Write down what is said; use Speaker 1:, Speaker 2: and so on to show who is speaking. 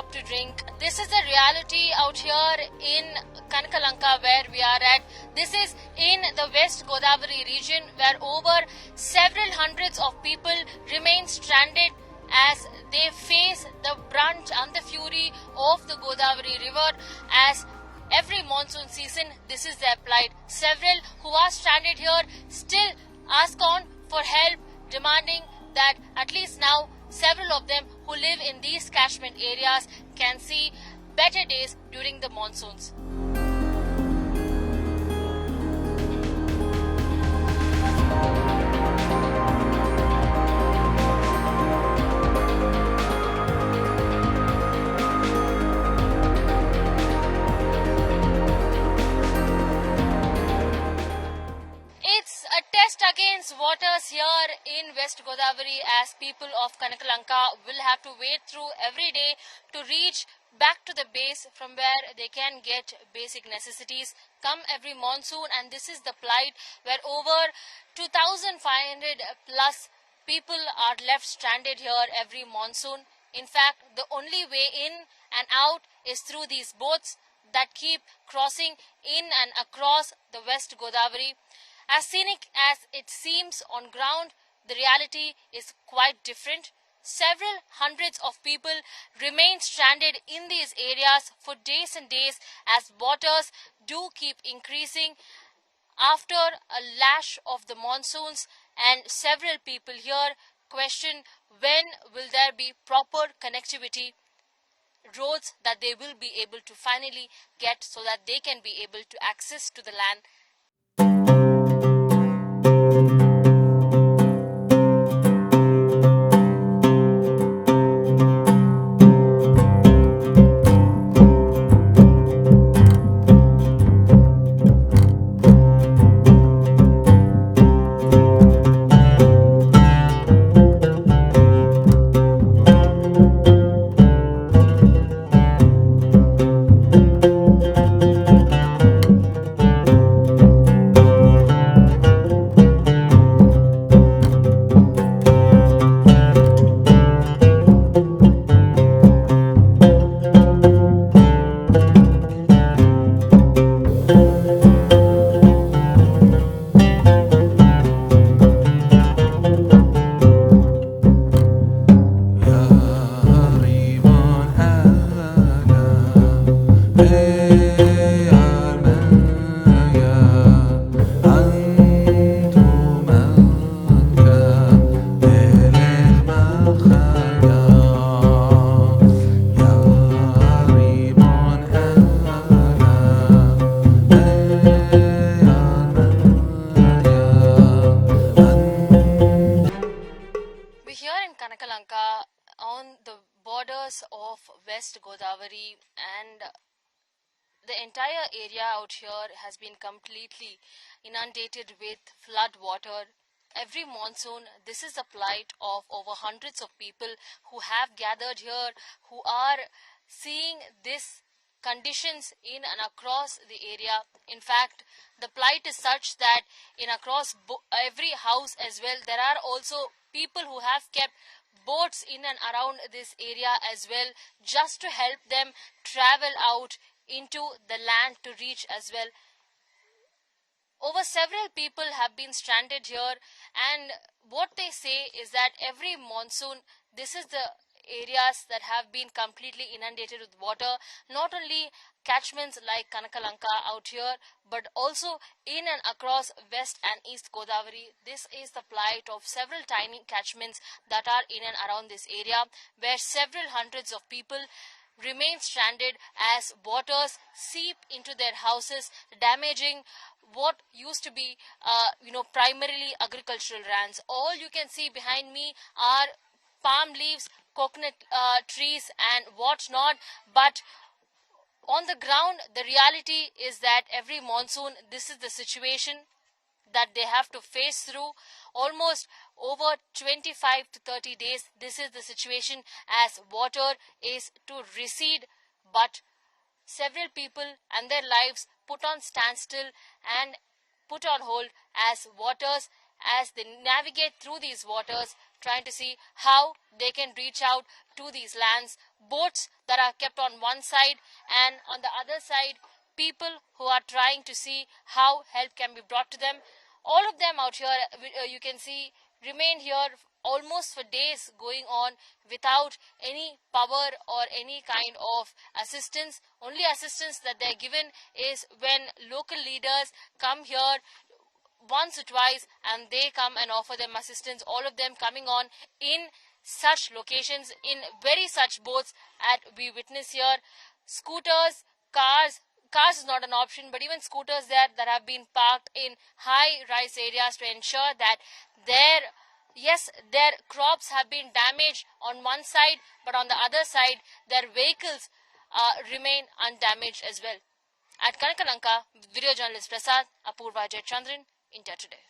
Speaker 1: up to drink. This is the reality out here in Kanakayalanka where we are at. This is in the West Godavari region where over several hundreds of people remain stranded as they face the brunt and the fury of the Godavari river. As every monsoon season, this is their plight. Several who are stranded here still ask on for help, demanding that at least now several of them who live in these catchment areas can see better days during the monsoons. It's a test against waters here in West Godavari as people of Kanakayalanka will have to wade through every day to reach back to the base from where they can get basic necessities come every monsoon, and this is the plight where over 2,500 plus people are left stranded here every monsoon. In fact, the only way in and out is through these boats that keep crossing in and across the West Godavari. As scenic as it seems on ground, the reality is quite different. Several hundreds of people remain stranded in these areas for days and days as waters do keep increasing after a lash of the monsoons, and several people here question when will there be proper connectivity roads that they will be able to finally get so that they can be able to access to the land. Kanakayalanka on the borders of West Godavari, and the entire area out here has been completely inundated with flood water. Every monsoon, this is the plight of over hundreds of people who have gathered here, who are seeing this conditions in and across the area. In fact, the plight is such that in across every house as well, there are also people who have kept boats in and around this area as well, just to help them travel out into the land to reach as well. Over several people have been stranded here, and what they say is that every monsoon, this is the areas that have been completely inundated with water. Not only catchments like Kanakayalanka out here, but also in and across West and East Godavari. This is the plight of several tiny catchments that are in and around this area, where several hundreds of people remain stranded as waters seep into their houses, damaging what used to be primarily agricultural lands. All you can see behind me are palm leaves, coconut trees and whatnot, but on the ground the reality is that every monsoon this is the situation that they have to face through. Almost over 25 to 30 days this is the situation as water is to recede, but several people and their lives put on standstill and put on hold as waters, as they navigate through these waters, trying to see how they can reach out to these lands. Boats that are kept on one side, and on the other side, people who are trying to see how help can be brought to them. All of them out here, you can see, remain here almost for days, going on without any power or any kind of assistance. Only assistance that they're given is when local leaders come here once or twice and they come and offer them assistance. All of them coming on in such locations, in very such boats that we witness here. Scooters, cars is not an option, but even scooters there that have been parked in high rise areas to ensure that their crops have been damaged on one side, but on the other side their vehicles remain undamaged as well. At Kanakayalanka, video journalist Prasad, Apurva Jayachandran, India Today.